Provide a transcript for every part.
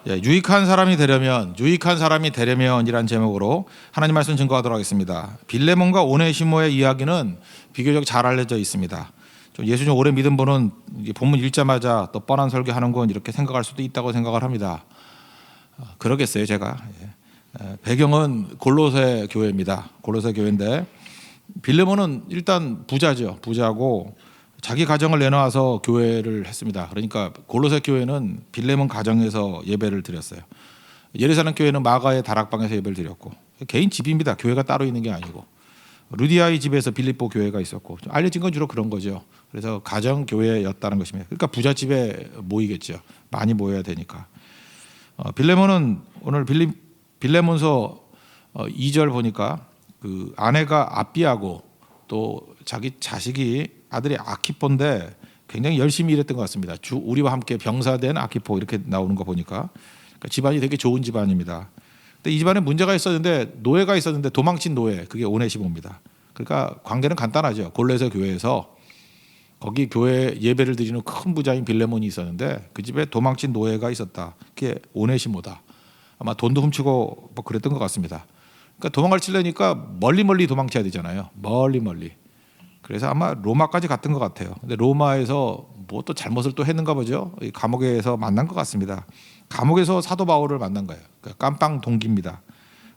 예, 유익한 사람이 되려면이란 제목으로 하나님 말씀 증거하도록 하겠습니다. 빌레몬과 오네시모의 이야기는 비교적 잘 알려져 있습니다. 좀 예수 좀 오래 믿은 분은 본문 읽자마자 또 뻔한 설교하는 건 이렇게 생각할 수도 있다고 생각을 합니다. 그러겠어요, 제가. 배경은 골로새 교회입니다. 골로새 교회인데 빌레몬은 일단 부자고 자기 가정을 내놓아서 교회를 했습니다. 그러니까 골로새 교회는 빌레몬 가정에서 예배를 드렸어요. 예루살렘 교회는 마가의 다락방에서 예배를 드렸고, 개인 집입니다. 교회가 따로 있는 게 아니고. 루디아의 집에서 빌립보 교회가 있었고, 알려진 건 주로 그런 거죠. 그래서 가정 교회였다는 것입니다. 그러니까 부잣집에 모이겠죠. 많이 모여야 되니까. 빌레몬은 오늘 빌레몬서 2절 보니까 그 아내가 아비하고 또 자기 자식이 아들이 아키포인데 굉장히 열심히 일했던 것 같습니다. 우리와 함께 병사된 아키포 이렇게 나오는 거 보니까 그러니까 집안이 되게 좋은 집안입니다. 근데 이 집안에 문제가 있었는데 노예가 있었는데 도망친 노예, 그게 오네시모입니다. 그러니까 관계는 간단하죠. 골로새 교회에서 거기 교회 예배를 드리는 큰 부자인 빌레몬이 있었는데 그 집에 도망친 노예가 있었다. 그게 오네시모다. 아마 돈도 훔치고 뭐 그랬던 것 같습니다. 그러니까 도망을 치려니까 멀리 도망쳐야 되잖아요. 멀리. 그래서 아마 로마까지 갔던 것 같아요. 근데 로마에서 뭐 또 잘못을 또 했는가 보죠. 감옥에서 만난 것 같습니다. 감옥에서 사도 바울을 만난 거예요. 그러니까 깜빵 동기입니다.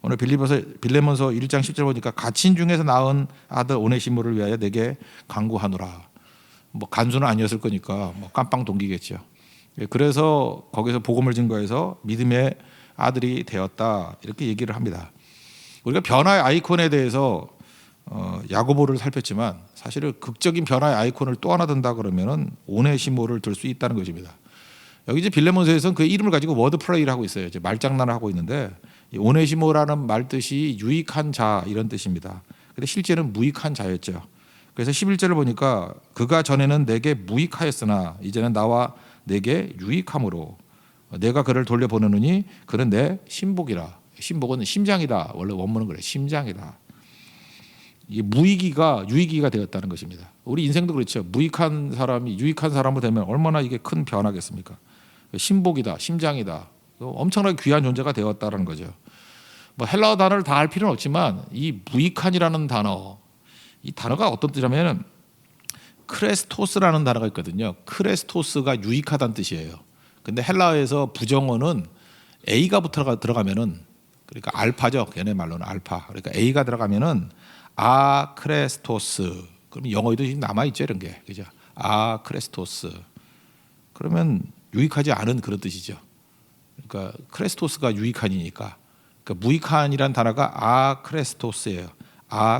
오늘 빌레몬서 1장 10절 보니까 갇힌 중에서 낳은 아들 오네시모를 위하여 내게 간구하노라. 뭐 간수는 아니었을 거니까 뭐 깜빵 동기겠죠. 그래서 거기서 복음을 증거해서 믿음의 아들이 되었다 이렇게 얘기를 합니다. 우리가 변화의 아이콘에 대해서 야고보를 살폈지만 사실은 극적인 변화의 아이콘을 또 하나 든다 그러면은 오네시모를 들 수 있다는 것입니다. 여기 이제 빌레몬서에서는 그 이름을 가지고 워드 플레이를 하고 있어요. 이제 말장난을 하고 있는데 이 오네시모라는 말 뜻이 유익한 자 이런 뜻입니다. 근데 실제는 무익한 자였죠. 그래서 11절을 보니까 그가 전에는 내게 무익하였으나 이제는 나와 내게 유익함으로 내가 그를 돌려보내느니 그는 내 신복이라. 신복은 심장이다. 원래 원문은 그래. 심장이다. 이 무익이가 유익이가 되었다는 것입니다. 우리 인생도 그렇죠. 무익한 사람이 유익한 사람으로 되면 얼마나 이게 큰 변화겠습니까? 신복이다, 심장이다. 엄청나게 귀한 존재가 되었다는 거죠. 뭐 헬라어 단어를 다 할 필요는 없지만 이 무익한이라는 단어, 이 단어가 어떤 뜻이냐면 크레스토스라는 단어가 있거든요. 크레스토스가 유익하다는 뜻이에요. 근데 헬라어에서 부정어는 A가 들어가면은 그러니까 알파죠. 걔네 말로는 알파. 그러니까 A가 들어가면은 크레스토스. 그럼 영어에도 지금 남아 있죠, 이런 게. 그죠? 크레스토스. 그러면 유익하지 않은 그런 뜻이죠. 그러니까 크레스토스가 유익한이니까. 그러니까 무익한이란 단어가 크레스토스예요.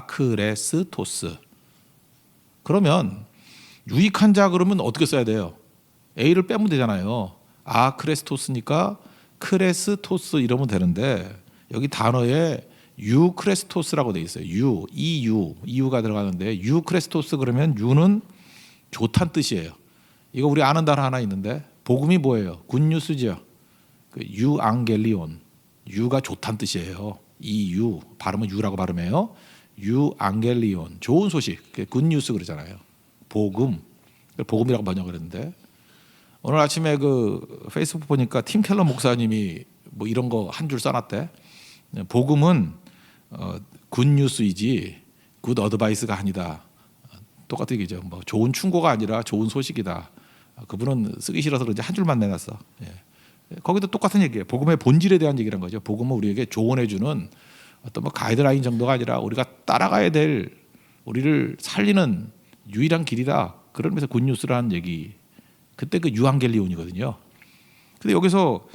크레스토스. 그러면 유익한 자 그러면 어떻게 써야 돼요? A를 빼면 되잖아요. 크레스토스니까 크레스토스 이러면 되는데 여기 단어에 유크레스토스라고 돼 있어요. EU가 들어가는데 유크레스토스 그러면 유는 좋다는 뜻이에요. 이거 우리 아는 단어 하나 있는데 복음이 뭐예요? 굿뉴스죠. 그 유앙겔리온. 유가 좋다는 뜻이에요. EU 발음은 유라고 발음해요. 유앙겔리온 좋은 소식. 굿뉴스 그러잖아요. 복음이라고 번역을 했는데 오늘 아침에 그 페이스북 보니까 팀 켈러 목사님이 뭐 이런 거 한 줄 써놨대. 복음은 굿뉴스이지 굿 어드바이스가 아니다. 똑같은 얘기죠. 뭐 좋은 충고가 아니라 좋은 소식이다. 그분은 쓰기 싫어서 그런지 한 줄만 내놨어. 거기도 똑같은 얘기예요. 복음의 본질에 대한 얘기란 거죠. 복음은 우리에게 조언해주는 어떤 뭐 가이드라인 정도가 아니라 우리가 따라가야 될 우리를 살리는 유일한 길이다. 그러면서 굿뉴스라는 얘기. 그때 그 유앙겔리온이거든요. 근데 여기서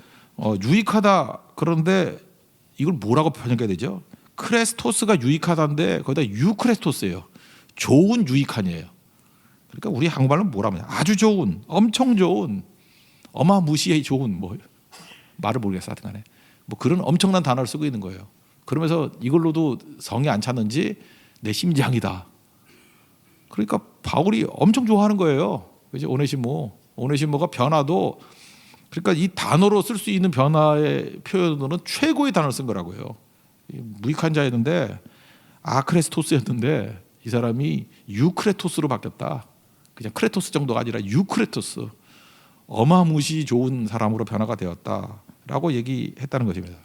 유익하다 그런데 이걸 뭐라고 번역해야 되죠? 크레스토스가 유익하다인데 거기다 유크레스토스예요. 좋은 유익한이에요. 그러니까 우리 한국말로 뭐라면 아주 좋은, 엄청 좋은, 어마무시히 좋은 뭐 말을 모르겠어 하여튼간에 뭐 그런 엄청난 단어를 쓰고 있는 거예요. 그러면서 이걸로도 성이 안 찼는지 내 심장이다. 그러니까 바울이 엄청 좋아하는 거예요. 그죠? 오네시모가 변화도 그러니까 이 단어로 쓸 수 있는 변화의 표현으로는 최고의 단어를 쓴 거라고요. 무익한 자였는데 크레스토스였는데 이 사람이 유크레토스로 바뀌었다. 그냥 크레토스 정도가 아니라 유크레토스. 어마무시 좋은 사람으로 변화가 되었다라는 라고 얘기했다는 것입니다.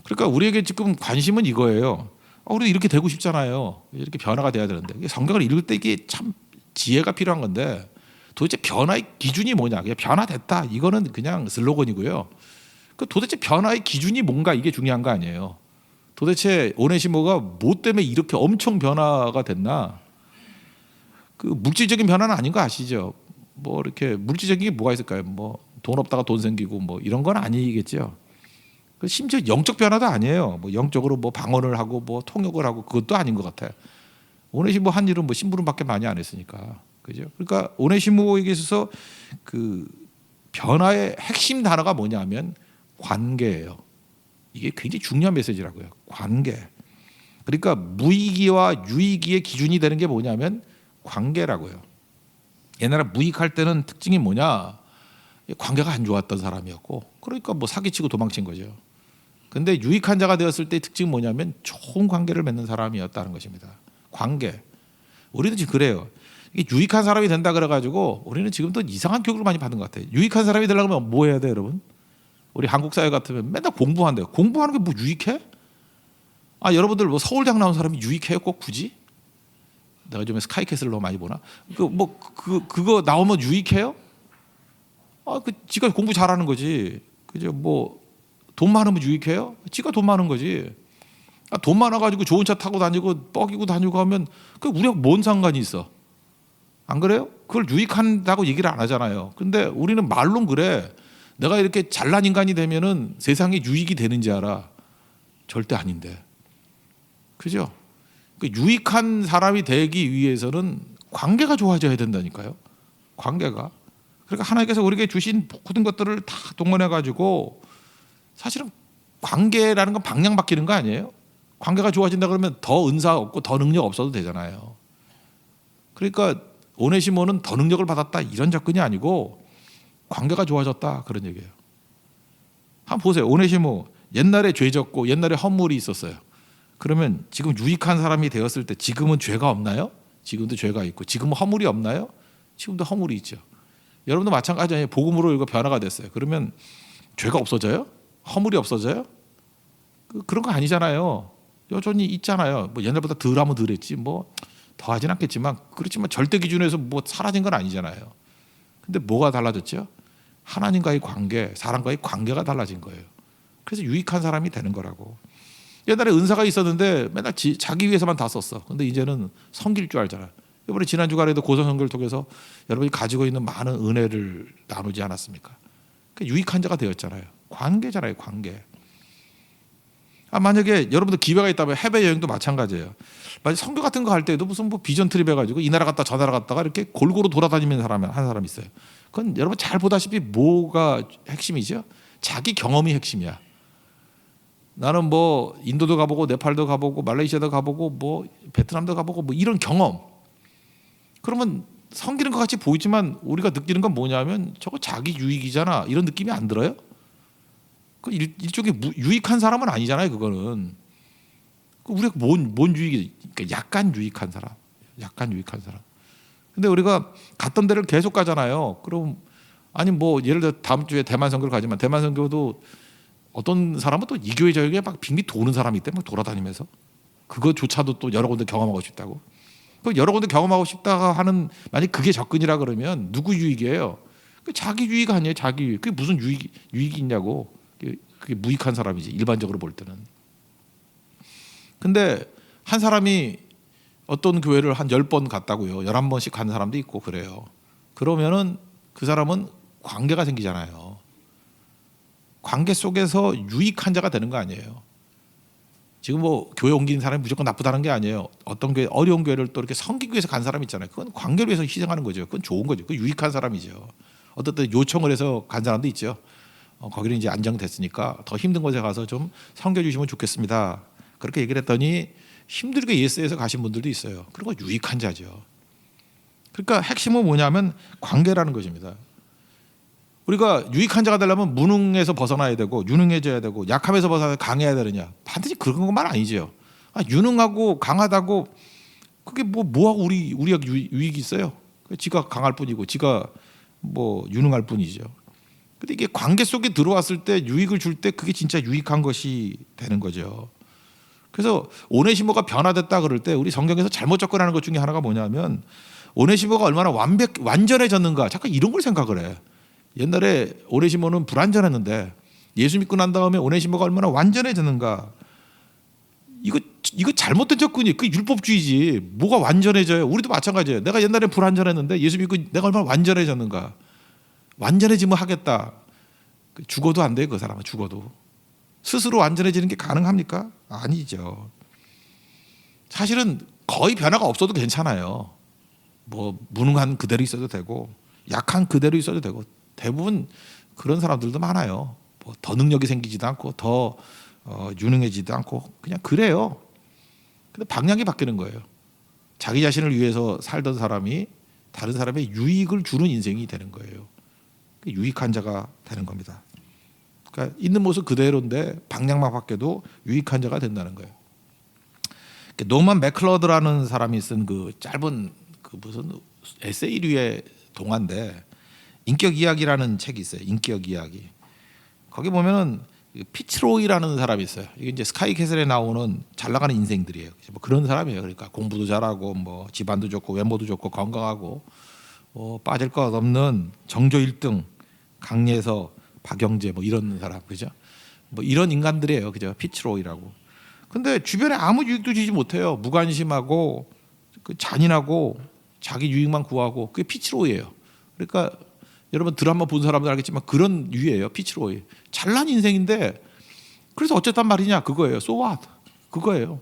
그러니까 우리에게 지금 관심은 이거예요. 우리 이렇게 되고 싶잖아요. 이렇게 변화가 돼야 되는데 성경을 읽을 때 이게 참 지혜가 필요한 건데 도대체 변화의 기준이 뭐냐? 그냥 변화됐다. 이거는 그냥 슬로건이고요. 그 도대체 변화의 기준이 뭔가 이게 중요한 거 아니에요. 도대체 오네시모가 뭐 때문에 이렇게 엄청 변화가 됐나? 그 물질적인 변화는 아닌 거 아시죠? 뭐 이렇게 물질적인 게 뭐가 있을까요? 뭐 돈 없다가 돈 생기고 뭐 이런 건 아니겠죠. 심지어 영적 변화도 아니에요. 뭐 영적으로 뭐 방언을 하고 뭐 통역을 하고 그것도 아닌 것 같아요. 오네시모 한 일은 뭐 심부름밖에 많이 안 했으니까. 그죠? 그러니까 오네시모에게 있어서 그 변화의 핵심 단어가 뭐냐면 관계예요. 이게 굉장히 중요한 메시지라고요. 관계. 그러니까 무의기와 유의기의 기준이 되는 게 뭐냐면 관계라고요. 옛날에 무익할 때는 특징이 뭐냐? 관계가 안 좋았던 사람이었고, 그러니까 뭐 사기치고 도망친 거죠. 근데 유익한 자가 되었을 때의 특징이 뭐냐면 좋은 관계를 맺는 사람이었다는 것입니다. 관계. 우리는 지금 그래요. 이게 유익한 사람이 된다 그래가지고 우리는 지금도 이상한 교육을 많이 받은 것 같아요. 유익한 사람이 되려면 뭐 해야 돼요, 여러분? 우리 한국 사회 같으면 맨날 공부한대요. 공부하는 게 뭐 유익해? 여러분들 뭐 서울대학 나온 사람이 유익해요? 꼭 굳이? 내가 요즘에 스카이캐슬을 너무 많이 보나? 그거 나오면 유익해요? 지가 공부 잘하는 거지. 그죠? 뭐 돈 많으면 유익해요? 지가 돈 많은 거지. 돈 많아가지고 좋은 차 타고 다니고 뻐기고 다니고 하면 그 우리하고 뭔 상관이 있어? 안 그래요? 그걸 유익한다고 얘기를 안 하잖아요. 근데 우리는 말론 그래. 내가 이렇게 잘난 인간이 되면은 세상에 유익이 되는지 알아? 절대 아닌데. 그죠? 유익한 사람이 되기 위해서는 관계가 좋아져야 된다니까요. 관계가. 그러니까 하나님께서 우리에게 주신 모든 것들을 다 동원해 가지고 사실은 관계라는 건 방향 바뀌는 거 아니에요? 관계가 좋아진다 그러면 더 은사 없고 더 능력 없어도 되잖아요. 그러니까 오네시모는 더 능력을 받았다 이런 접근이 아니고 관계가 좋아졌다 그런 얘기예요. 한번 보세요. 오네시모 옛날에 죄 졌고 옛날에 허물이 있었어요. 그러면 지금 유익한 사람이 되었을 때 지금은 죄가 없나요? 지금도 죄가 있고 지금은 허물이 없나요? 지금도 허물이 있죠. 여러분도 마찬가지예요. 복음으로 이거 변화가 됐어요. 그러면 죄가 없어져요? 허물이 없어져요? 그런 거 아니잖아요. 여전히 있잖아요. 뭐 옛날보다 덜하면 덜했지 뭐 더하진 않겠지만 그렇지만 절대 기준에서 뭐 사라진 건 아니잖아요. 근데 뭐가 달라졌죠? 하나님과의 관계, 사람과의 관계가 달라진 거예요. 그래서 유익한 사람이 되는 거라고. 옛날에 은사가 있었는데 맨날 자기 위해서만 다 썼어. 근데 이제는 섬길 줄 알잖아. 이번에 지난 주간에도 고성선교를 통해서 여러분이 가지고 있는 많은 은혜를 나누지 않았습니까? 유익한 자가 되었잖아요. 관계잖아요, 관계. 만약에 여러분들 기회가 있다면 해외 여행도 마찬가지예요. 만약 선교 같은 거 할 때도 무슨 뭐 비전 트립 해가지고 이 나라 갔다 저 나라 갔다가 이렇게 골고루 돌아다니는 한 사람 있어요. 그건 여러분 잘 보다시피 뭐가 핵심이죠? 자기 경험이 핵심이야. 나는 뭐 인도도 가보고 네팔도 가보고 말레이시아도 가보고 뭐 베트남도 가보고 뭐 이런 경험. 그러면 섬기는 것 같이 보이지만 우리가 느끼는 건 뭐냐면 저거 자기 유익이잖아 이런 느낌이 안 들어요? 그 일종의 유익한 사람은 아니잖아요. 그거는 우리가 뭔 유익이? 그러니까 약간 유익한 사람, 약간 유익한 사람. 근데 우리가 갔던 데를 계속 가잖아요. 그럼 아니 뭐 예를 들어 다음 주에 대만 선교를 가지만 대만 선교도 어떤 사람은 또 이 교회 저 교회 막 빙빙 도는 사람이 있대 막 돌아다니면서 그거조차도 또 여러 군데 경험하고 싶다고. 그 여러 군데 경험하고 싶다 하는 만약 그게 접근이라 그러면 누구 유익이에요? 자기 유익 아니에요, 자기 유익. 그게 무슨 유익이 있냐고. 그게 무익한 사람이지 일반적으로 볼 때는. 근데 한 사람이 어떤 교회를 한 10번 갔다고요. 11번씩 간 사람도 있고 그래요. 그러면은 그 사람은 관계가 생기잖아요. 관계 속에서 유익한 자가 되는 거 아니에요. 지금 뭐 교회 옮긴 사람이 무조건 나쁘다는 게 아니에요. 어떤 교회 어려운 교회를 또 이렇게 섬기기 위해서 간 사람이 있잖아요. 그건 관계를 위해서 희생하는 거죠. 그건 좋은 거죠. 그건 유익한 사람이죠. 어떤 때 요청을 해서 간 사람도 있죠. 거기는 이제 안정됐으니까 더 힘든 곳에 가서 좀 섬겨주시면 좋겠습니다. 그렇게 얘기를 했더니 힘들게 예스에서 가신 분들도 있어요. 그런 거 유익한 자죠. 그러니까 핵심은 뭐냐면 관계라는 것입니다. 우리가 유익한 자가 되려면 무능에서 벗어나야 되고 유능해져야 되고 약함에서 벗어나야 강해야 되느냐? 반드시 그런 것만 아니죠. 유능하고 강하다고 그게 뭐하고 우리가 유익이 있어요? 지가 강할 뿐이고 지가 뭐 유능할 뿐이죠. 근데 이게 관계 속에 들어왔을 때 유익을 줄 때 그게 진짜 유익한 것이 되는 거죠. 그래서 오네시모가 변화됐다 그럴 때 우리 성경에서 잘못 접근하는 것 중에 하나가 뭐냐면 오네시모가 얼마나 완전해졌는가 잠깐 이런 걸 생각을 해. 옛날에 오네시모는 불완전했는데 예수 믿고 난 다음에 오네시모가 얼마나 완전해졌는가. 이거 잘못된 접근이 그 율법주의지. 뭐가 완전해져요? 우리도 마찬가지예요. 내가 옛날에 불완전했는데 예수 믿고 내가 얼마나 완전해졌는가. 완전해지면 하겠다. 죽어도 안 돼요. 그 사람은 죽어도. 스스로 완전해지는 게 가능합니까? 아니죠. 사실은 거의 변화가 없어도 괜찮아요. 뭐 무능한 그대로 있어도 되고 약한 그대로 있어도 되고 대부분 그런 사람들도 많아요. 뭐 더 능력이 생기지도 않고 더 유능해지지도 않고 그냥 그래요. 근데 방향이 바뀌는 거예요. 자기 자신을 위해서 살던 사람이 다른 사람의 유익을 주는 인생이 되는 거예요. 유익한 자가 되는 겁니다. 그러니까 있는 모습 그대로인데 방향만 바뀌어도 유익한 자가 된다는 거예요. 노만 맥클러드라는 사람이 쓴 그 짧은 그 무슨 에세이류의 동화인데 인격 이야기라는 책이 있어요. 인격 이야기. 거기 보면은 피츠로이라는 사람이 있어요. 이게 이제 스카이캐슬에 나오는 잘 나가는 인생들이에요. 뭐 그런 사람이에요. 그러니까 공부도 잘하고 뭐 집안도 좋고 외모도 좋고 건강하고 뭐 빠질 것 없는 정조 1등 강예서 박영재 뭐 이런 사람 그죠? 뭐 이런 인간들이에요. 그죠? 피츠로이라고. 근데 주변에 아무 유익도 주지 못해요. 무관심하고 그 잔인하고 자기 유익만 구하고 그게 피츠로이예요. 그러니까 여러분 드라마 본 사람들 알겠지만 그런 유예요. 피츠로이. 잘난 인생인데 그래서 어쨌단 말이냐 그거예요. So what? 그거예요.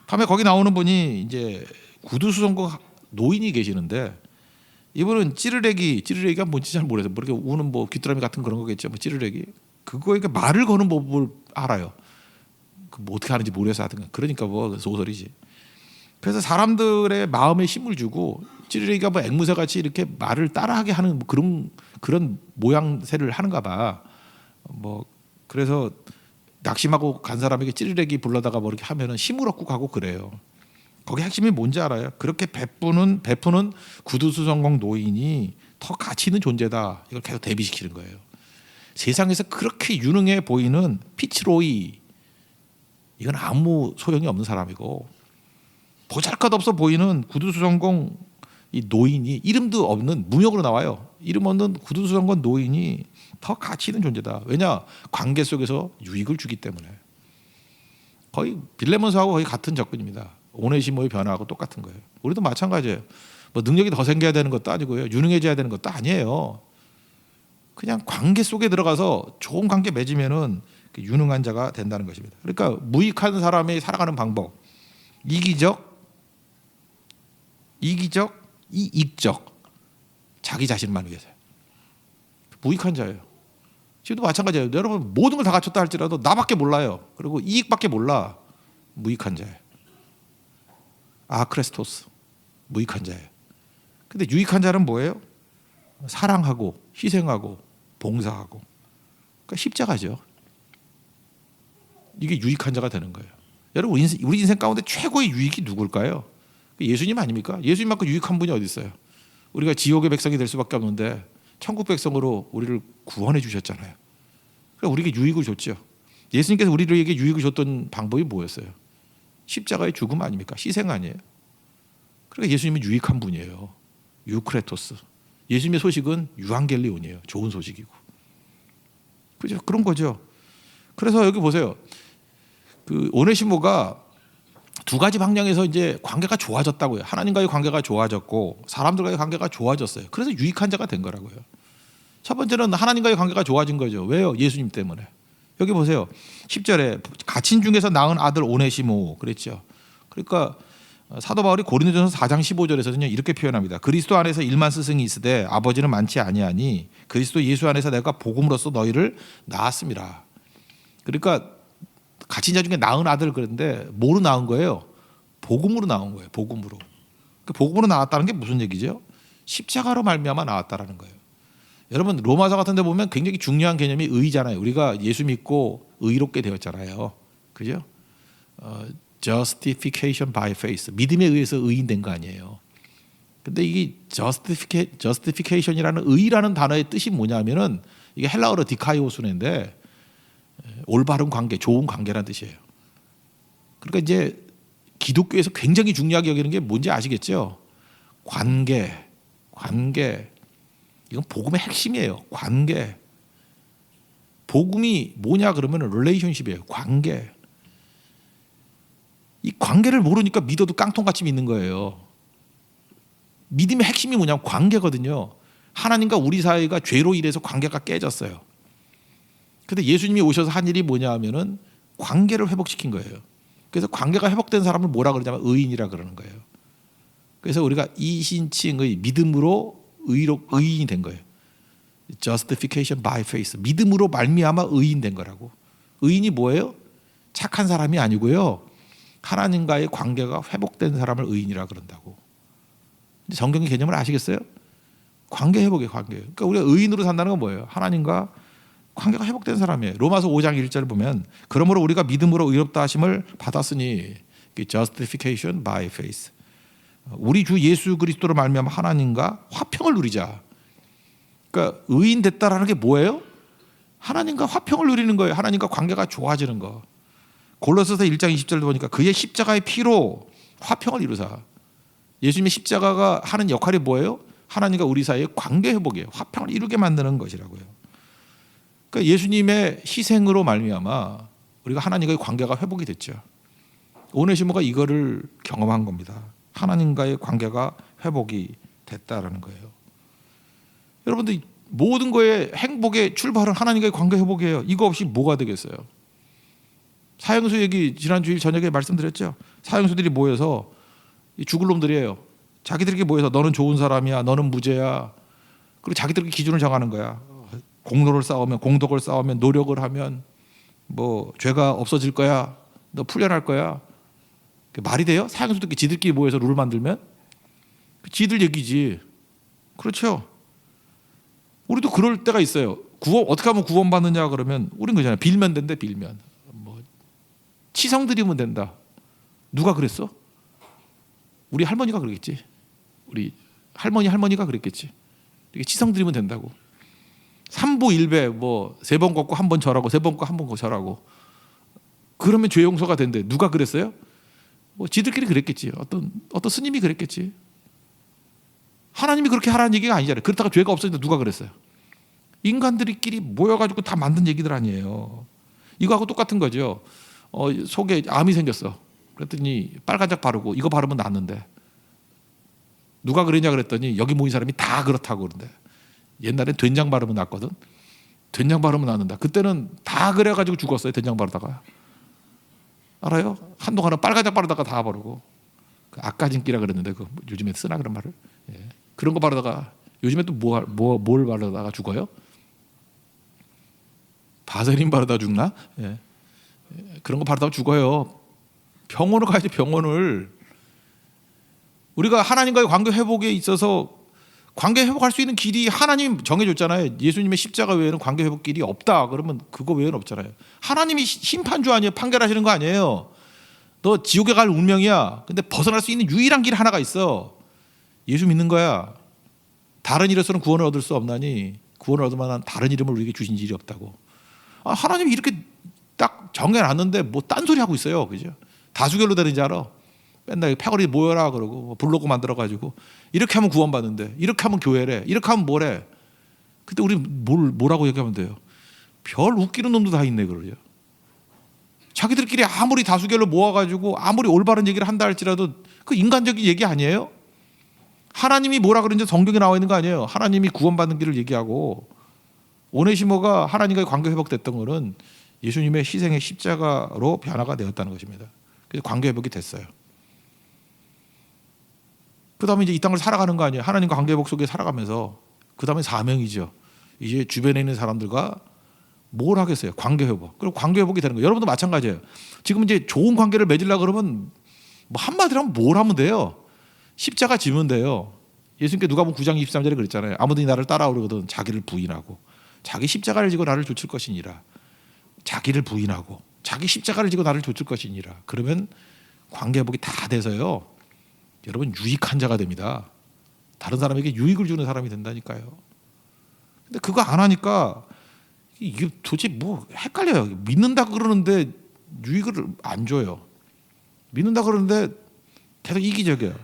다음에 거기 나오는 분이 이제 구두수성공 노인이 계시는데 이분은 찌르레기가 뭔지 잘 모르겠어요. 뭐 이렇게 우는 뭐 귀뚜라미 같은 그런 거겠죠. 뭐 찌르레기. 그거에게 말을 거는 법을 알아요. 뭐 어떻게 하는지 모르겠어 하여튼 그러니까 뭐 소설이지. 그래서 사람들의 마음에 힘을 주고 찌르레기가 뭐 앵무새 같이 이렇게 말을 따라하게 하는 뭐 그런 모양새를 하는가 봐. 뭐 그래서 낙심하고 간 사람에게 찌르레기 불러다가 뭐 이렇게 하면은 힘을 얻고 가고 그래요. 거기 핵심이 뭔지 알아요? 그렇게 베푸는 구두수성공 노인이 더 가치 있는 존재다. 이걸 계속 대비시키는 거예요. 세상에서 그렇게 유능해 보이는 피츠로이 이건 아무 소용이 없는 사람이고 보잘것없어 보이는 구두수성공 이 노인이 이름도 없는 무역으로 나와요. 이름 없는 구두수성공 노인이 더 가치 있는 존재다. 왜냐? 관계 속에서 유익을 주기 때문에. 거의 빌레몬스하고 거의 같은 접근입니다. 오네시모의 변화하고 똑같은 거예요. 우리도 마찬가지예요. 뭐 능력이 더 생겨야 되는 것도 아니고요. 유능해져야 되는 것도 아니에요. 그냥 관계 속에 들어가서 좋은 관계 맺으면은 유능한 자가 된다는 것입니다. 그러니까 무익한 사람이 살아가는 방법. 이기적, 이익적. 자기 자신만 위해서요. 무익한 자예요. 지금도 마찬가지예요. 여러분 모든 걸 다 갖췄다 할지라도 나밖에 몰라요. 그리고 이익밖에 몰라. 무익한 자예요. 아크레스토스. 무익한 자예요. 근데 유익한 자는 뭐예요? 사랑하고 희생하고 봉사하고. 그러니까 십자가죠. 이게 유익한 자가 되는 거예요. 여러분 우리 인생 가운데 최고의 유익이 누굴까요? 예수님 아닙니까? 예수님만큼 유익한 분이 어디 있어요? 우리가 지옥의 백성이 될 수밖에 없는데 천국 백성으로 우리를 구원해 주셨잖아요. 그러니까 우리에게 유익을 줬죠. 예수님께서 우리에게 유익을 줬던 방법이 뭐였어요? 십자가의 죽음 아닙니까? 희생 아니에요? 그러니까 예수님은 유익한 분이에요. 유크레토스. 예수님의 소식은 유앙겔리온이에요. 좋은 소식이고. 그죠? 그런 거죠. 그래서 여기 보세요. 그 오네시모가 두 가지 방향에서 이제 관계가 좋아졌다고요. 하나님과의 관계가 좋아졌고 사람들과의 관계가 좋아졌어요. 그래서 유익한 자가 된 거라고요. 첫 번째는 하나님과의 관계가 좋아진 거죠. 왜요? 예수님 때문에. 여기 보세요. 10절에 가친 중에서 낳은 아들 오네시모 그랬죠. 그러니까 사도 바울이 고린도전서 4장 15절에서는요 이렇게 표현합니다. 그리스도 안에서 일만 스승이 있으되 아버지는 많지 아니하니 그리스도 예수 안에서 내가 복음으로써 너희를 낳았습니다. 그러니까 가친 자 중에 낳은 아들 그런데 뭐로 낳은 거예요? 복음으로 낳은 거예요. 복음으로. 복음으로 낳았다는 게 무슨 얘기죠? 십자가로 말미암아 낳았다라는 거예요. 여러분 로마서 같은 데 보면 굉장히 중요한 개념이 의잖아요. 우리가 예수 믿고 의롭게 되었잖아요. 그죠? justification by faith. 믿음에 의해서 의인된 거 아니에요. 근데 이게 justification이라는 의라는 단어의 뜻이 뭐냐면은 이게 헬라어로 디카이오스인데 올바른 관계, 좋은 관계라는 뜻이에요. 그러니까 이제 기독교에서 굉장히 중요하게 여기는 게 뭔지 아시겠죠? 관계. 이건 복음의 핵심이에요. 관계. 복음이 뭐냐 그러면 릴레이션십이에요. 관계. 이 관계를 모르니까 믿어도 깡통같이 믿는 거예요. 믿음의 핵심이 뭐냐면 관계거든요. 하나님과 우리 사이가 죄로 인해서 관계가 깨졌어요. 근데 예수님이 오셔서 한 일이 뭐냐 하면은 관계를 회복시킨 거예요. 그래서 관계가 회복된 사람을 뭐라 그러냐면 의인이라 그러는 거예요. 그래서 우리가 이신칭의 믿음으로 의인이 된 거예요. Justification by faith. 믿음으로 말미암아 의인 된 거라고. 의인이 뭐예요? 착한 사람이 아니고요. 하나님과의 관계가 회복된 사람을 의인이라 그런다고. 성경의 개념을 아시겠어요? 관계 회복이에요. 관계. 그러니까 우리가 의인으로 산다는 건 뭐예요? 하나님과 관계가 회복된 사람이에요. 로마서 5장 1절을 보면 그러므로 우리가 믿음으로 의롭다 하심을 받았으니 Justification by faith. 우리 주 예수 그리스도로 말미암아 하나님과 화평을 누리자. 그러니까 의인 됐다라는 게 뭐예요? 하나님과 화평을 누리는 거예요. 하나님과 관계가 좋아지는 거. 골로새서 1장 20절도 보니까 그의 십자가의 피로 화평을 이루사. 예수님의 십자가가 하는 역할이 뭐예요? 하나님과 우리 사이의 관계 회복이에요. 화평을 이루게 만드는 것이라고요. 그러니까 예수님의 희생으로 말미암아 우리가 하나님과의 관계가 회복이 됐죠. 오네시모가 이거를 경험한 겁니다. 하나님과의 관계가 회복이 됐다라는 거예요. 여러분들 모든 거에 행복의 출발은 하나님과의 관계 회복이에요. 이거 없이 뭐가 되겠어요? 사형수 얘기 지난 주일 저녁에 말씀드렸죠. 사형수들이 모여서 죽을 놈들이에요. 자기들끼리 모여서 너는 좋은 사람이야, 너는 무죄야. 그리고 자기들끼리 기준을 정하는 거야. 공로를 쌓으면, 공덕을 쌓으면, 노력을 하면 뭐 죄가 없어질 거야, 너 풀려날 거야. 말이 돼요? 사형수들끼리 지들끼리 모여서 룰을 만들면 지들 얘기지. 그렇죠? 우리도 그럴 때가 있어요. 구원 어떻게 하면 구원받느냐 그러면 우린 그잖아요. 빌면 된대. 빌면 뭐 치성 드리면 된다. 누가 그랬어? 우리 할머니가 그러겠지. 우리 할머니가 그랬겠지. 이렇게 치성 드리면 된다고. 삼보 일배 뭐 3번 걷고 1번 절하고 3번 걷고 1번 절하고 그러면 죄 용서가 된대. 누가 그랬어요? 뭐 지들끼리 그랬겠지. 어떤 스님이 그랬겠지. 하나님이 그렇게 하라는 얘기가 아니잖아요. 그렇다가 죄가 없어진다 누가 그랬어요? 인간들끼리 모여가지고 다 만든 얘기들 아니에요. 이거하고 똑같은 거죠. 속에 암이 생겼어. 그랬더니 빨간약 바르고 이거 바르면 낫는데 누가 그러냐 그랬더니 여기 모인 사람이 다 그렇다고 그러는데 옛날엔 된장 바르면 낫거든. 된장 바르면 낫는다. 그때는 다 그래가지고 죽었어요. 된장 바르다가. 알아요? 한동안은 빨간약 바르다가 다 바르고 그 아까진기라 그랬는데 그 요즘에 쓰나 그런 말을. 예. 그런 거 바르다가 요즘에 또 뭘 바르다가 죽어요? 바세린 바르다 죽나? 예. 그런 거 바르다가 죽어요. 병원을 가야지. 병원을. 우리가 하나님과의 관계 회복에 있어서 관계 회복할 수 있는 길이 하나님 정해줬잖아요. 예수님의 십자가 외에는 관계 회복 길이 없다. 그러면 그거 외에는 없잖아요. 하나님이 심판주 아니에요. 판결하시는 거 아니에요. 너 지옥에 갈 운명이야. 근데 벗어날 수 있는 유일한 길 하나가 있어. 예수 믿는 거야. 다른 이로서는 구원을 얻을 수 없나니 구원을 얻을 만한 다른 이름을 우리에게 주신 일이 없다고. 하나님이 이렇게 딱 정해놨는데 뭐 딴소리 하고 있어요. 그죠? 다수결로 되는지 알아? 맨날 패거리 모여라 그러고 블로그 만들어가지고 이렇게 하면 구원받는데 이렇게 하면 교회래 이렇게 하면 뭐래. 그때 우리 뭐라고 얘기하면 돼요? 별 웃기는 놈도 다 있네 그러죠. 자기들끼리 아무리 다수결로 모아가지고 아무리 올바른 얘기를 한다 할지라도 그 인간적인 얘기 아니에요? 하나님이 뭐라 그런지 성경에 나와 있는 거 아니에요? 하나님이 구원받는 길을 얘기하고 오네시모가 하나님과의 관계 회복됐던 것은 예수님의 희생의 십자가로 변화가 되었다는 것입니다. 그래서 관계 회복이 됐어요. 그 다음에 이제 이 땅을 살아가는 거 아니에요? 하나님과 관계 회복 속에 살아가면서 그 다음에 사명이죠. 이제 주변에 있는 사람들과 뭘 하겠어요? 관계 회복. 그리고 관계 회복이 되는 거예요. 여러분도 마찬가지예요. 지금 이제 좋은 관계를 맺으려고 그러면 뭐 한마디로 하면 뭘 하면 돼요? 십자가 지면 돼요. 예수님께 누가복음 9장 23절에 그랬잖아요. 아무든지 나를 따라오려거든 자기를 부인하고 자기 십자가를 지고 나를 좇을 것이니라. 자기를 부인하고 자기 십자가를 지고 나를 좇을 것이니라. 그러면 관계 회복이 다 돼서요. 여러분 유익한 자가 됩니다. 다른 사람에게 유익을 주는 사람이 된다니까요. 근데 그거 안 하니까 이게 도대체 뭐 헷갈려요. 믿는다 그러는데 유익을 안 줘요. 믿는다 그러는데 계속 이기적이에요.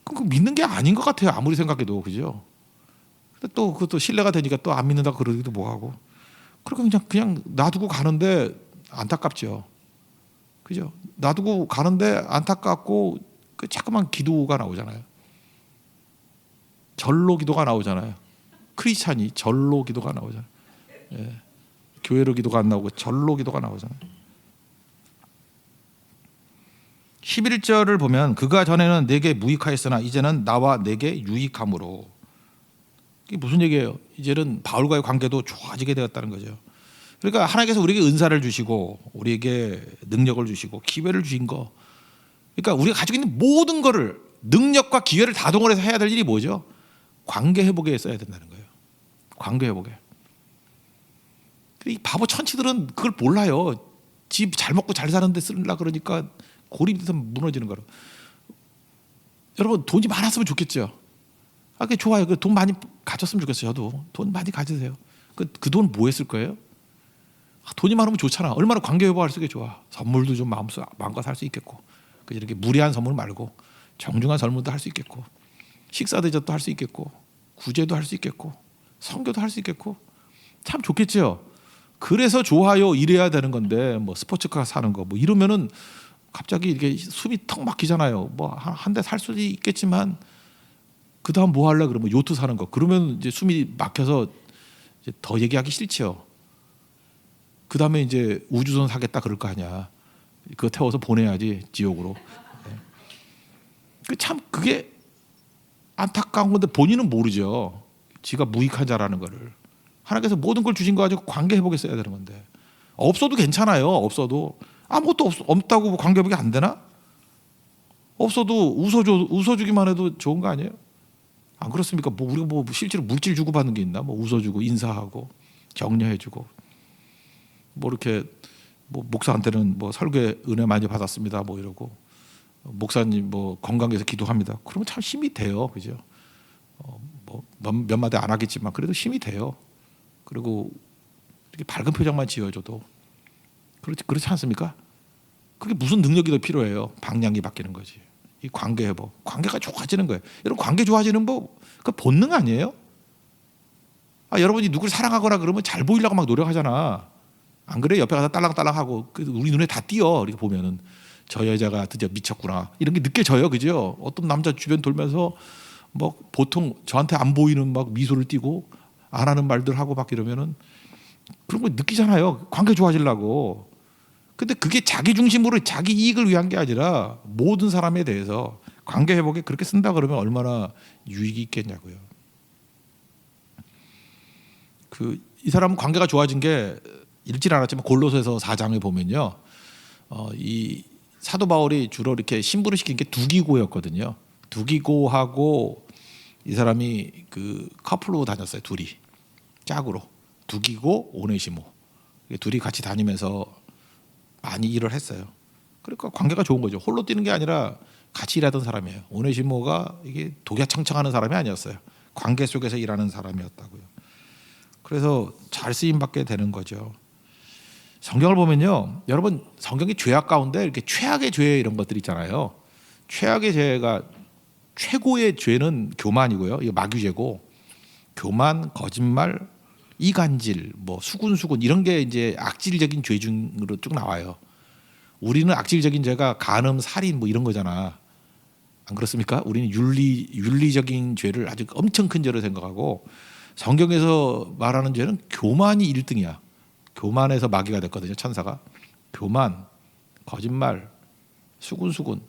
그럼 믿는 게 아닌 것 같아요. 아무리 생각해도. 그죠? 근데 또 그것도 신뢰가 되니까 또 안 믿는다 그러기도 뭐하고. 그러니까 그냥 놔두고 가는데 안타깝죠. 그죠? 놔두고 가는데 안타깝고 그 자꾸만 기도가 나오잖아요. 절로 기도가 나오잖아요. 크리스찬이 절로 기도가 나오잖아요. 예. 교회로 기도가 안 나오고 절로 기도가 나오잖아요. 11절을 보면 그가 전에는 내게 무익하였으나 이제는 나와 내게 유익함으로. 이게 무슨 얘기예요? 이제는 바울과의 관계도 좋아지게 되었다는 거죠. 그러니까 하나님께서 우리에게 은사를 주시고 우리에게 능력을 주시고 기회를 주신 거, 그러니까 우리가 가지고 있는 모든 거를 능력과 기회를 다 동원해서 해야 될 일이 뭐죠? 관계 회복에 써야 된다는 거예요. 관계 회복에. 이 바보 천치들은 그걸 몰라요. 집 잘 먹고 잘 사는데 쓰려고 그러니까 고립돼서 무너지는 거로. 여러분 돈이 많았으면 좋겠죠. 그게 좋아요. 그 돈 많이 가졌으면 좋겠어요. 저도 돈 많이 가지세요. 그 돈 뭐 했을 거예요? 돈이 많으면 좋잖아. 얼마나 관계 회복할 수 있게 좋아. 선물도 좀 마음껏 할 수 있겠고, 이렇게 무리한 선물 말고 정중한 선물도 할 수 있겠고, 식사 대접도 할 수 있겠고, 구제도 할 수 있겠고, 선교도 할 수 있겠고, 참 좋겠죠. 그래서 좋아요 이래야 되는 건데 뭐 스포츠카 사는 거 뭐 이러면은 갑자기 이게 숨이 턱 막히잖아요. 뭐 한 대 살 수도 있겠지만 그 다음 뭐 할래 그러면 요트 사는 거 그러면 이제 숨이 막혀서 이제 더 얘기하기 싫지요. 그 다음에 이제 우주선 사겠다 그럴 거 아니야. 그거 태워서 보내야지 지옥으로. 참 그게 안타까운 건데 본인은 모르죠. 지가 무익한 자라는 거를. 하나님께서 모든 걸 주신 거 가지고 관계 회복에 써야 되는 건데 없어도 괜찮아요. 없어도 아무것도 없다고 관계 회복이 안 되나? 없어도 웃어주기만 해도 좋은 거 아니에요? 안 그렇습니까? 뭐 우리가 뭐 실제로 물질 주고 받는 게 있나? 뭐 웃어주고 인사하고 격려해주고 뭐 이렇게 뭐 목사한테는 뭐 설교 은혜 많이 받았습니다. 뭐 이러고 목사님 뭐 건강해서 기도합니다. 그러면 참 힘이 돼요, 그죠? 뭐 몇 마디 안 하겠지만 그래도 힘이 돼요. 그리고 이렇게 밝은 표정만 지어줘도 그렇지 않습니까? 그게 무슨 능력이 더 필요해요? 방향이 바뀌는 거지. 이 관계 회복, 관계가 좋아지는 거예요. 여러분 관계 좋아지는 그 본능 아니에요? 여러분이 누구를 사랑하거나 그러면 잘 보이려고 막 노력하잖아. 안 그래? 옆에 가서 딸랑딸랑하고 우리 눈에 다 띄어. 이렇게 보면은 저 여자가 드디어 미쳤구나 이런 게 느껴져요, 그죠? 어떤 남자 주변 돌면서 뭐 보통 저한테 안 보이는 막 미소를 띠고 안 하는 말들 하고 막 이러면은 그런 거 느끼잖아요. 관계 좋아지려고. 근데 그게 자기 중심으로 자기 이익을 위한 게 아니라 모든 사람에 대해서 관계 회복에 그렇게 쓴다 그러면 얼마나 유익이 있겠냐고요. 이 사람은 관계가 좋아진 게 읽질 않았지만 골로새서 4장에 보면요, 이 사도 바울이 주로 이렇게 신부를 시킨 게 두기고였거든요. 두기고하고 이 사람이 그 커플로 다녔어요. 둘이 짝으로 두기고 오네시모 둘이 같이 다니면서 많이 일을 했어요. 그러니까 관계가 좋은 거죠. 홀로 뛰는 게 아니라 같이 일하던 사람이에요. 오네시모가 이게 독야청청하는 사람이 아니었어요. 관계 속에서 일하는 사람이었다고요. 그래서 잘 쓰임 받게 되는 거죠. 성경을 보면요, 여러분 성경이 죄악 가운데 이렇게 최악의 죄 이런 것들 있잖아요. 최악의 죄가 최고의 죄는 교만이고요. 이거 마귀죄고 교만, 거짓말, 이간질, 뭐 수군수군 이런 게 이제 악질적인 죄 중으로 쭉 나와요. 우리는 악질적인 죄가 간음, 살인 뭐 이런 거잖아. 안 그렇습니까? 우리는 윤리적인 죄를 아주 엄청 큰 죄로 생각하고 성경에서 말하는 죄는 교만이 1등이야. 교만에서 마귀가 됐거든요. 천사가. 교만, 거짓말, 수군수군.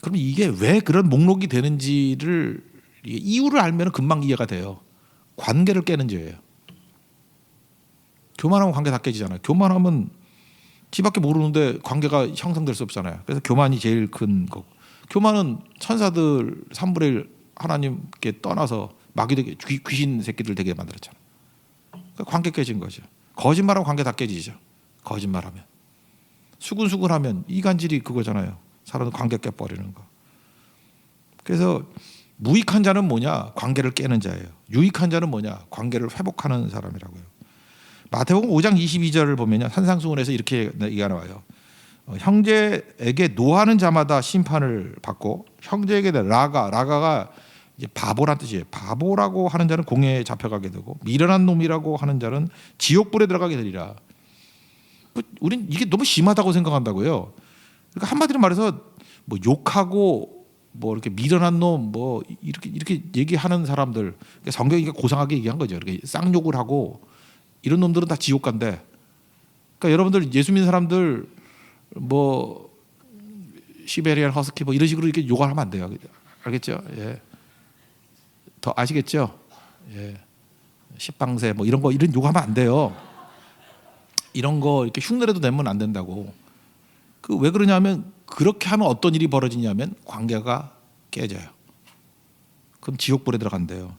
그럼 이게 왜 그런 목록이 되는지를 이유를 알면 금방 이해가 돼요. 관계를 깨는 죄예요. 교만하면 관계 다 깨지잖아요. 교만하면 지밖에 모르는데 관계가 형성될 수 없잖아요. 그래서 교만이 제일 큰 거고. 교만은 천사들 3분의 1 하나님께 떠나서 마귀 되게 귀신 새끼들 되게 만들었잖아요. 그러니까 관계 깨진 거죠. 거짓말하면 관계 다 깨지죠. 거짓말하면. 수군수군하면 이간질이 그거잖아요. 사람 관계 깨버리는 거. 그래서 무익한 자는 뭐냐? 관계를 깨는 자예요. 유익한 자는 뭐냐? 관계를 회복하는 사람이라고요. 마태복음 5장 22절을 보면요, 산상수훈에서 이렇게 얘기가 나와요. 형제에게 노하는 자마다 심판을 받고, 형제에게 라가가 이제 바보란 뜻이에요. 바보라고 하는 자는 공회에 잡혀가게 되고, 미련한 놈이라고 하는 자는 지옥불에 들어가게 되리라. 우린 이게 너무 심하다고 생각한다고요. 그러니까 한마디로 말해서 뭐 욕하고 뭐 이렇게 미련한 놈 뭐 이렇게 얘기하는 사람들, 성경이 고상하게 얘기한 거죠. 이렇게 쌍욕을 하고 이런 놈들은 다 지옥 간대. 그러니까 여러분들 예수 믿는 사람들 뭐 시베리안 허스키 뭐 이런 식으로 이렇게 욕을 하면 안 돼요. 알겠죠? 예. 더 아시겠죠? 예. 십방새 뭐 이런 욕하면 안 돼요. 이런 거 이렇게 흉내라도 내면 안 된다고. 그 왜 그러냐면, 그렇게 하면 어떤 일이 벌어지냐면 관계가 깨져요. 그럼 지옥불에 들어간대요.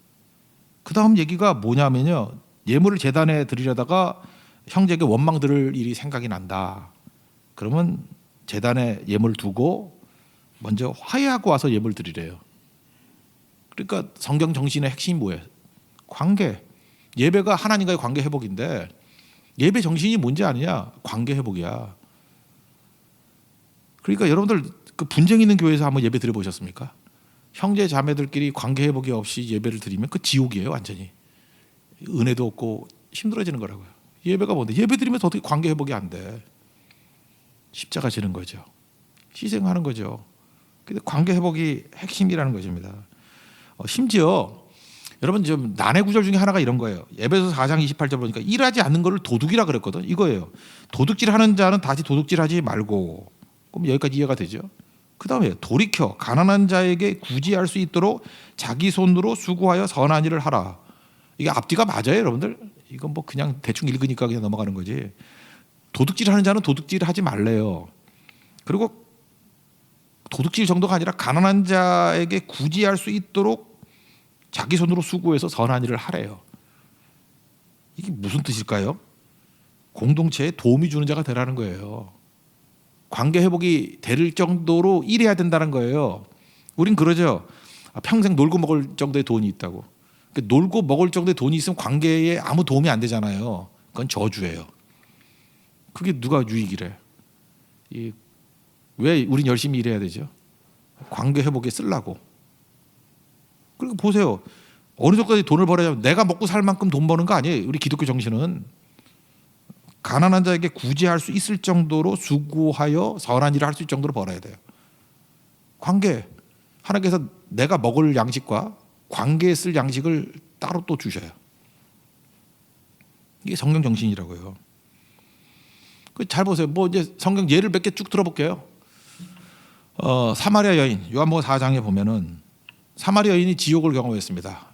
그 다음 얘기가 뭐냐면요, 예물을 제단에 드리려다가 형제에게 원망 들을 일이 생각이 난다. 그러면 제단에 예물을 두고 먼저 화해하고 와서 예물 드리래요. 그러니까 성경 정신의 핵심이 뭐예요? 관계. 예배가 하나님과의 관계 회복인데, 예배 정신이 뭔지 아느냐? 관계 회복이야. 그러니까 여러분들 그 분쟁 있는 교회에서 한번 예배 드려 보셨습니까? 형제 자매들끼리 관계 회복이 없이 예배를 드리면 그 지옥이에요, 완전히. 은혜도 없고 힘들어지는 거라고요. 예배가 뭔데? 예배 드리면서 어떻게 관계 회복이 안 돼? 십자가 지는 거죠. 희생하는 거죠. 근데 관계 회복이 핵심이라는 것입니다. 심지어 여러분 좀 난해 구절 중에 하나가 이런 거예요. 에베소서 4장 28절 보니까 일하지 않는 것을 도둑이라 그랬거든. 이거예요. 도둑질하는 자는 다시 도둑질하지 말고. 그럼 여기까지 이해가 되죠. 그 다음에 돌이켜 가난한 자에게 구제할 수 있도록 자기 손으로 수고하여 선한 일을 하라. 이게 앞뒤가 맞아요, 여러분들? 이건 뭐 그냥 대충 읽으니까 그냥 넘어가는 거지. 도둑질하는 자는 도둑질하지 말래요. 그리고 도둑질 정도가 아니라 가난한 자에게 구제할 수 있도록 자기 손으로 수고해서 선한 일을 하래요. 이게 무슨 뜻일까요? 공동체에 도움이 주는 자가 되라는 거예요. 관계 회복이 될 정도로 일해야 된다는 거예요. 우린 그러죠. 평생 놀고 먹을 정도의 돈이 있다고. 놀고 먹을 정도의 돈이 있으면 관계에 아무 도움이 안 되잖아요. 그건 저주예요. 그게 누가 유익이래? 왜 우린 열심히 일해야 되죠? 관계 회복에 쓰려고. 그리고 보세요. 어느 정도까지 돈을 벌어야 내가 먹고 살 만큼 돈 버는 거 아니에요. 우리 기독교 정신은. 가난한 자에게 구제할 수 있을 정도로 수고하여 선한 일을 할 수 있을 정도로 벌어야 돼요. 관계. 하나님께서 내가 먹을 양식과 관계에 쓸 양식을 따로 또 주셔요. 이게 성경 정신이라고요. 잘 보세요. 뭐 이제 성경 예를 몇 개 쭉 들어볼게요. 사마리아 여인, 요한복음 4장에 보면은 사마리아 여인이 지옥을 경험했습니다.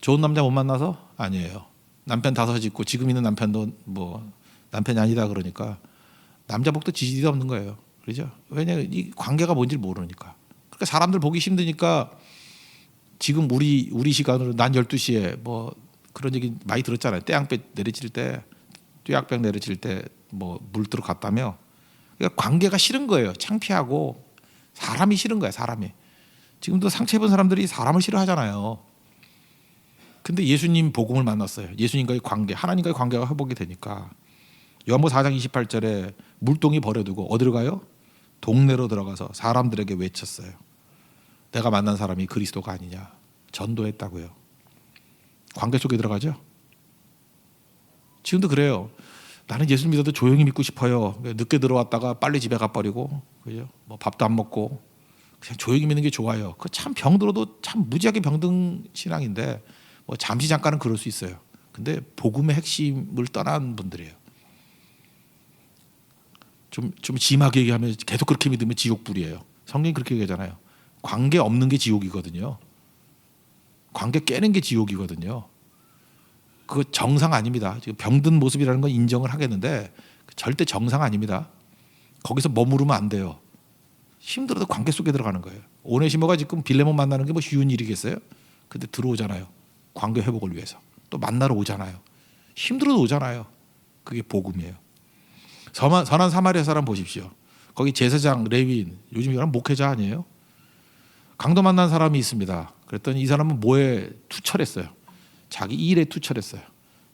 좋은 남자 못 만나서? 아니에요. 남편 다섯 짓고 지금 있는 남편도 뭐 남편이 아니다 그러니까 남자 복도 지지도 없는 거예요. 그렇죠? 왜냐하면 이 관계가 뭔지 모르니까. 그러니까 사람들 보기 힘드니까 지금 우리 시간으로 난 12시에 뭐 그런 얘기 많이 들었잖아요. 떼양볕 내리칠 때, 뙤약볕 내리칠 때 뭐 물 들어갔다며. 그러니까 관계가 싫은 거예요. 창피하고 사람이 싫은 거야, 사람이. 지금도 상처 입은 사람들이 사람을 싫어하잖아요. 근데 예수님 복음을 만났어요. 예수님과의 관계, 하나님과의 관계가 회복이 되니까. 요한복음 4장 28절에 물동이 버려두고 어디로 가요? 동네로 들어가서 사람들에게 외쳤어요. 내가 만난 사람이 그리스도가 아니냐. 전도했다고요. 관계 속에 들어가죠. 지금도 그래요. 나는 예수 믿어도 조용히 믿고 싶어요. 늦게 들어왔다가 빨리 집에 가버리고, 그죠? 뭐 밥도 안 먹고 그냥 조용히 믿는 게 좋아요. 그 참 병들어도 참 무지하게 병든 신앙인데 뭐 잠시 잠깐은 그럴 수 있어요. 근데 복음의 핵심을 떠난 분들이에요. 좀 심하게 얘기하면 계속 그렇게 믿으면 지옥불이에요. 성경이 그렇게 얘기하잖아요. 관계 없는 게 지옥이거든요. 관계 깨는 게 지옥이거든요. 그거 정상 아닙니다. 지금 병든 모습이라는 건 인정을 하겠는데 절대 정상 아닙니다. 거기서 머무르면 안 돼요. 힘들어도 관계 속에 들어가는 거예요. 오네시모가 지금 빌레몬 만나는 게 뭐 쉬운 일이겠어요? 근데 들어오잖아요. 관계 회복을 위해서. 또 만나러 오잖아요. 힘들어도 오잖아요. 그게 복음이에요. 선한 사마리아 사람 보십시오. 거기 제사장, 레위인, 요즘 이런 목회자 아니에요? 강도 만난 사람이 있습니다. 그랬더니 이 사람은 뭐에 투철했어요? 자기 일에 투철했어요.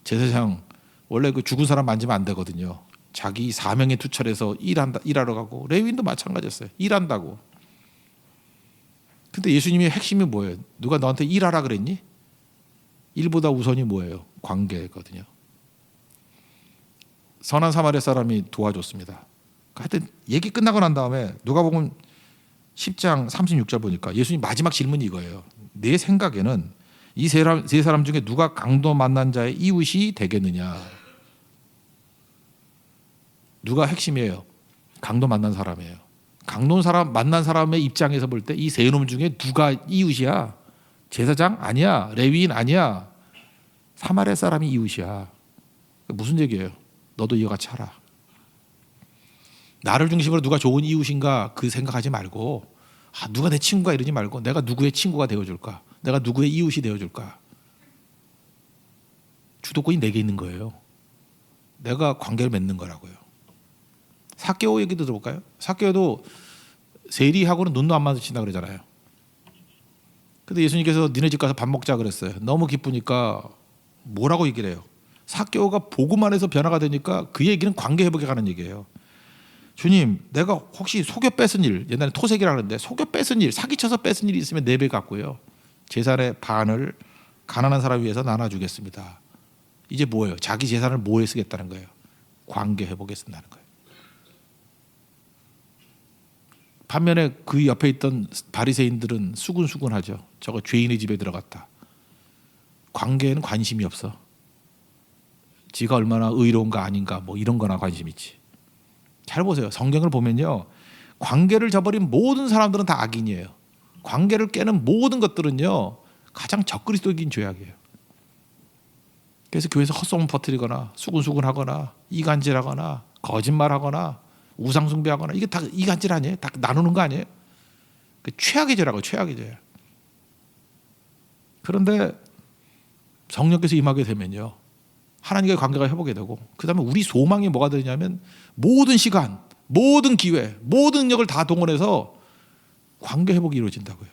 제사장 원래 그 죽은 사람 만지면 안 되거든요. 자기 사명에 투철해서 일하러 가고, 레위인도 마찬가지였어요. 일한다고. 근데 예수님의 핵심이 뭐예요? 누가 너한테 일하라 그랬니? 일보다 우선이 뭐예요? 관계거든요. 선한 사마리아 사람이 도와줬습니다. 하여튼 얘기 끝나고 난 다음에 누가복음 10장 36절 보니까 예수님 마지막 질문이 이거예요. 내 생각에는 이 세 사람 중에 누가 강도 만난 자의 이웃이 되겠느냐? 누가 핵심이에요? 강도 만난 사람이에요. 강도 만난 사람의 입장에서 볼 때 이 세 놈 중에 누가 이웃이야? 제사장 아니야. 레위인 아니야. 사마리아 사람이 이웃이야. 무슨 얘기예요? 너도 이와 같이 하라. 나를 중심으로 누가 좋은 이웃인가 그 생각하지 말고, 누가 내 친구가 이러지 말고, 내가 누구의 친구가 되어줄까? 내가 누구의 이웃이 되어줄까? 주도권이 내게 있는 거예요. 내가 관계를 맺는 거라고요. 삭개오 얘기도 들어볼까요? 삭개오도 세리하고는 눈도 안 마주친다 그러잖아요. 근데 예수님께서 니네 집 가서 밥 먹자 그랬어요. 너무 기쁘니까 뭐라고 얘기를 해요? 삭개오가 보고만 해서 변화가 되니까 그 얘기는 관계 회복에 가는 얘기예요. 주님, 내가 혹시 속여 뺏은 일, 옛날에 토색이라 그러는데 속여 뺏은 일, 사기쳐서 뺏은 일이 있으면 4배 갚고요. 재산의 반을 가난한 사람 위해서 나눠주겠습니다. 이제 뭐예요? 자기 재산을 뭐에 쓰겠다는 거예요? 관계 회복에 쓴다는 거예요. 반면에 그 옆에 있던 바리새인들은 수군수군하죠. 저거 죄인의 집에 들어갔다. 관계에는 관심이 없어. 지가 얼마나 의로운가 아닌가 뭐 이런 거나 관심 있지. 잘 보세요. 성경을 보면요. 관계를 저버린 모든 사람들은 다 악인이에요. 관계를 깨는 모든 것들은요. 가장 적그리스도적인 죄악이에요. 그래서 교회에서 헛소문 퍼뜨리거나 수군수군하거나 이간질하거나 거짓말하거나 우상숭배하거나 이게 다 이간질 아니에요? 다 나누는 거 아니에요? 최악의 죄라고. 최악의 죄. 그런데 성령께서 임하게 되면요. 하나님과의 관계가 회복이 되고, 그 다음에 우리 소망이 뭐가 되냐면 모든 시간, 모든 기회, 모든 능력을 다 동원해서 관계 회복이 이루어진다고요.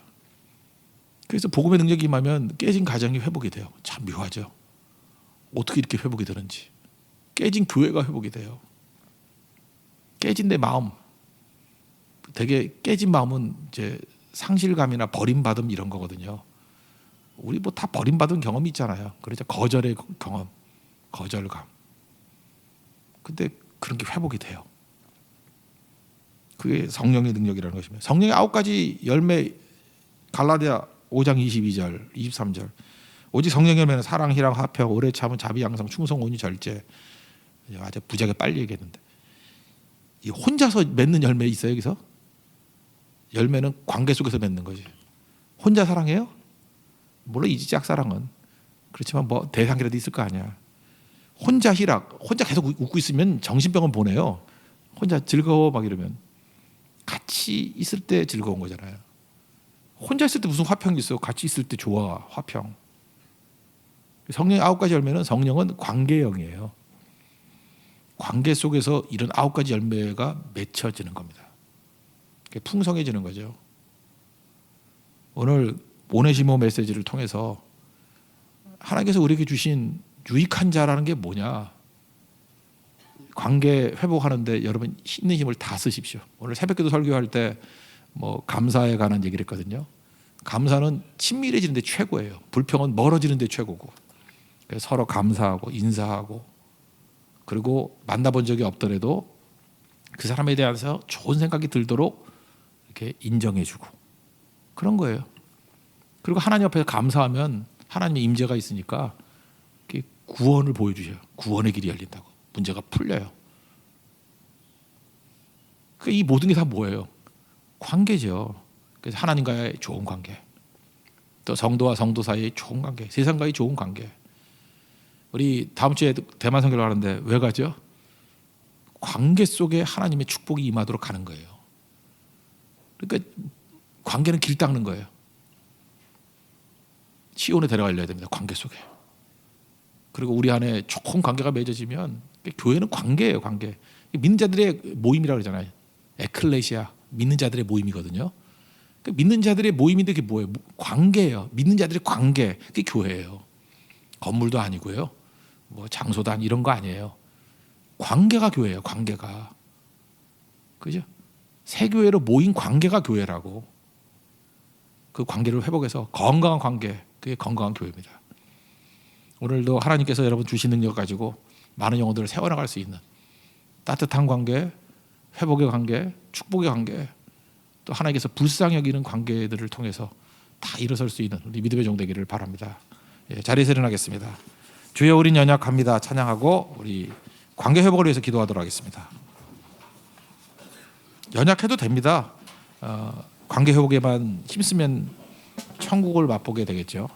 그래서 복음의 능력이 임하면 깨진 가정이 회복이 돼요. 참 묘하죠. 어떻게 이렇게 회복이 되는지. 깨진 교회가 회복이 돼요. 깨진 내 마음. 되게 깨진 마음은 이제 상실감이나 버림받음 이런 거거든요. 우리 뭐 다 버림받은 경험이 있잖아요. 그렇죠. 거절의 경험, 거절감. 근데 그런 게 회복이 돼요. 그게 성령의 능력이라는 것입니다. 성령의 9가지 열매, 갈라디아 5장 22절, 23절. 오직 성령의 열매는 사랑, 희랑, 화평, 오래 참음, 자비, 양성, 충성, 온유, 절제. 아주 부작에 빨리 얘기했는데, 이 혼자서 맺는 열매 있어요 여기서? 열매는 관계 속에서 맺는 거지. 혼자 사랑해요? 물론 이 짝사랑은 그렇지만 뭐 대상이라도 있을 거 아니야. 혼자 희락, 혼자 계속 웃고 있으면 정신병원 보내요. 혼자 즐거워 막 이러면. 같이 있을 때 즐거운 거잖아요. 혼자 있을 때 무슨 화평이 있어? 같이 있을 때 좋아, 화평. 성령의 9가지 열매는 성령은 관계형이에요. 관계 속에서 이런 9가지 열매가 맺혀지는 겁니다. 풍성해지는 거죠. 오늘 오네시모 메시지를 통해서 하나님께서 우리에게 주신 유익한 자라는 게 뭐냐? 관계 회복하는데 여러분 있는 힘을 다 쓰십시오. 오늘 새벽기도 설교할 때 뭐 감사에 관한 얘기를 했거든요. 감사는 친밀해지는 데 최고예요. 불평은 멀어지는 데 최고고. 그래서 서로 감사하고 인사하고, 그리고 만나본 적이 없더라도 그 사람에 대해서 좋은 생각이 들도록 이렇게 인정해주고 그런 거예요. 그리고 하나님 앞에서 감사하면 하나님의 임재가 있으니까 구원을 보여주셔요. 구원의 길이 열린다고. 문제가 풀려요. 이 모든 게 다 뭐예요? 관계죠. 그래서 하나님과의 좋은 관계, 또 성도와 성도 사이의 좋은 관계, 세상과의 좋은 관계. 우리 다음 주에 대만 선교를 하는데 왜 가죠? 관계 속에 하나님의 축복이 임하도록 가는 거예요. 그러니까 관계는 길 닦는 거예요. 시온에 데려가려야 됩니다. 관계 속에. 그리고 우리 안에 좋은 관계가 맺어지면, 교회는 관계예요. 관계. 믿는 자들의 모임이라고 그러잖아요. 에클레시아, 믿는 자들의 모임이거든요. 그 믿는 자들의 모임인데 그게 뭐예요? 관계예요. 믿는 자들의 관계. 그게 교회예요. 건물도 아니고요. 뭐 장소도 아니 이런 거 아니에요. 관계가 교회예요. 관계가. 그죠? 새 교회로 모인 관계가 교회라고. 그 관계를 회복해서 건강한 관계. 그게 건강한 교회입니다. 오늘도 하나님께서 여러분 주신 능력 가지고 많은 영혼들을 세워나갈 수 있는 따뜻한 관계, 회복의 관계, 축복의 관계, 또 하나님께서 불쌍히 여기는 관계들을 통해서 다 일어설 수 있는 우리 믿음의 종 되기를 바랍니다. 예, 자리에서 일어나겠습니다. 주여 우린 연약합니다. 찬양하고 우리 관계 회복을 위해서 기도하도록 하겠습니다. 연약해도 됩니다. 관계 회복에만 힘쓰면 천국을 맛보게 되겠죠.